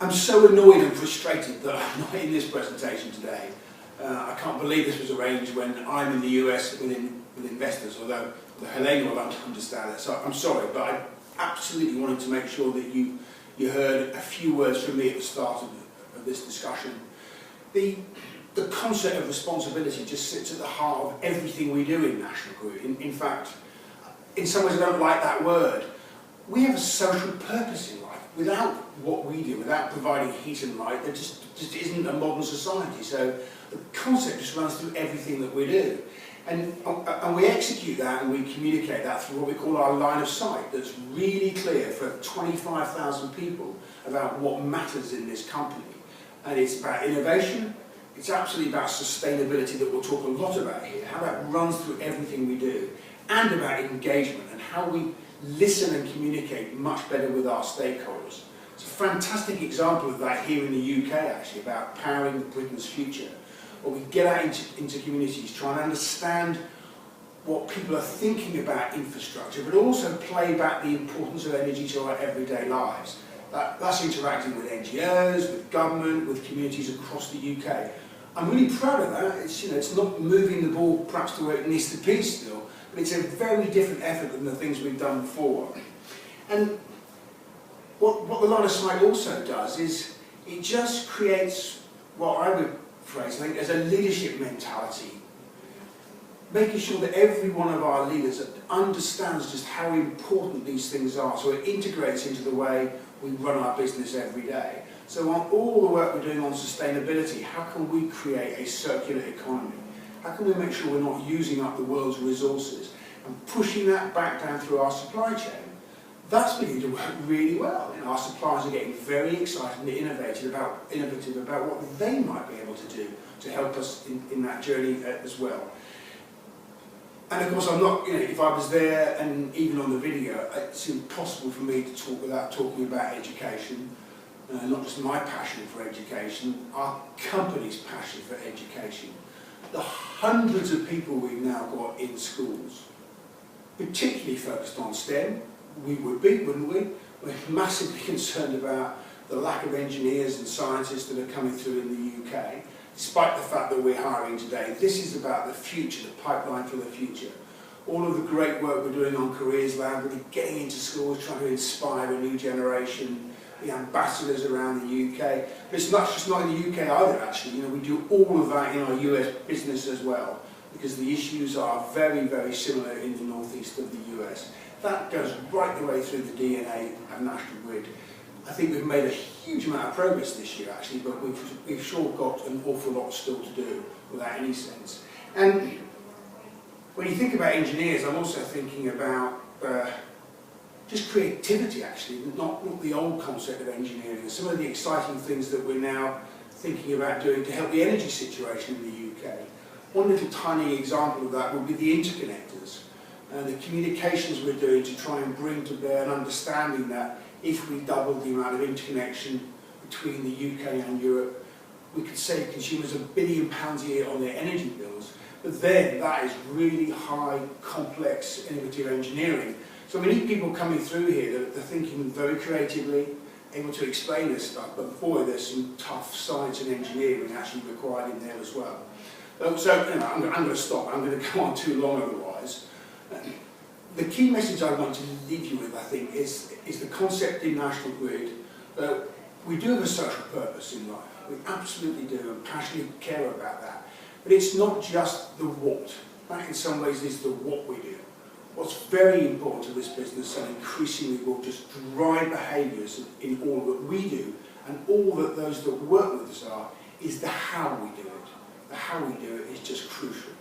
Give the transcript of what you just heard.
I'm so annoyed and frustrated that I'm not in this presentation today. I can't believe this was arranged when I'm in the US with investors, although Helena will understand it. So I'm sorry, but I absolutely wanted to make sure that you heard a few words from me at the start of this discussion. The concept of responsibility just sits at the heart of everything we do in National Grid. In fact, in some ways I don't like that word. We have a social purpose in life. Without what we do, without providing heat and light, there just isn't a modern society. So the concept just runs through everything that we do. And we execute that and we communicate that through what we call our line of sight that's really clear for 25,000 people about what matters in this company. And it's about innovation, it's absolutely about sustainability that we'll talk a lot about here, how that runs through everything we do, and about engagement and how we listen and communicate much better with our stakeholders. It's a fantastic example of that here in the UK actually, about powering Britain's future. Or we get out into communities, try and understand what people are thinking about infrastructure, but also play back the importance of energy to our everyday lives. That's interacting with NGOs, with government, with communities across the UK. I'm really proud of that. It's not moving the ball perhaps to where it needs to be still, but it's a very different effort than the things we've done before. And what the line of sight also does is it just creates what I would phrase, I think, as a leadership mentality, making sure that every one of our leaders understands just how important these things are, so it integrates into the way we run our business every day. So on all the work we're doing on sustainability, how can we create a circular economy? How can we make sure we're not using up the world's resources and pushing that back down through our supply chain? That's beginning to work really well. Our suppliers are getting very excited and innovative about what they might be able to do to help us in that journey as well. And of course, I'm not, if I was there and even on the video, it's impossible for me to talk without talking about education. Not just my passion for education, our company's passion for education. The hundreds of people we've now got in schools, particularly focused on STEM, we would be, wouldn't we? We're massively concerned about the lack of engineers and scientists that are coming through in the UK, despite the fact that we're hiring today. This is about the future, the pipeline for the future. All of the great work we're doing on Careers Lab, really getting into schools, trying to inspire a new generation, the ambassadors around the UK. But it's not just not in the UK either, actually. We do all of that in our US business as well, because the issues are very, very similar in the northeast of the US. That goes right the way through the DNA of National Grid. I think we've made a huge amount of progress this year, actually, but we've sure got an awful lot still to do, without any sense. And when you think about engineers, I'm also thinking about just creativity, actually, not the old concept of engineering, and some of the exciting things that we're now thinking about doing to help the energy situation in the UK. One little tiny example of that would be the interconnectors. And the communications we're doing to try and bring to bear an understanding that if we doubled the amount of interconnection between the UK and Europe, we could save consumers £1 billion a year on their energy bills. But then that is really high, complex, innovative engineering. So we need people coming through here that are thinking very creatively, able to explain this stuff, but boy, there's some tough science and engineering actually required in there as well. So I'm going to stop. I'm going to go on too long otherwise. The key message I want to leave you with, I think, is the concept in National Grid that we do have a social purpose in life. We absolutely do and passionately care about that. But it's not just the what. That in some ways is the what we do. What's very important to this business and increasingly will just drive behaviours in all that we do and all that those that work with us are, is the how we do it. The how we do it is just crucial.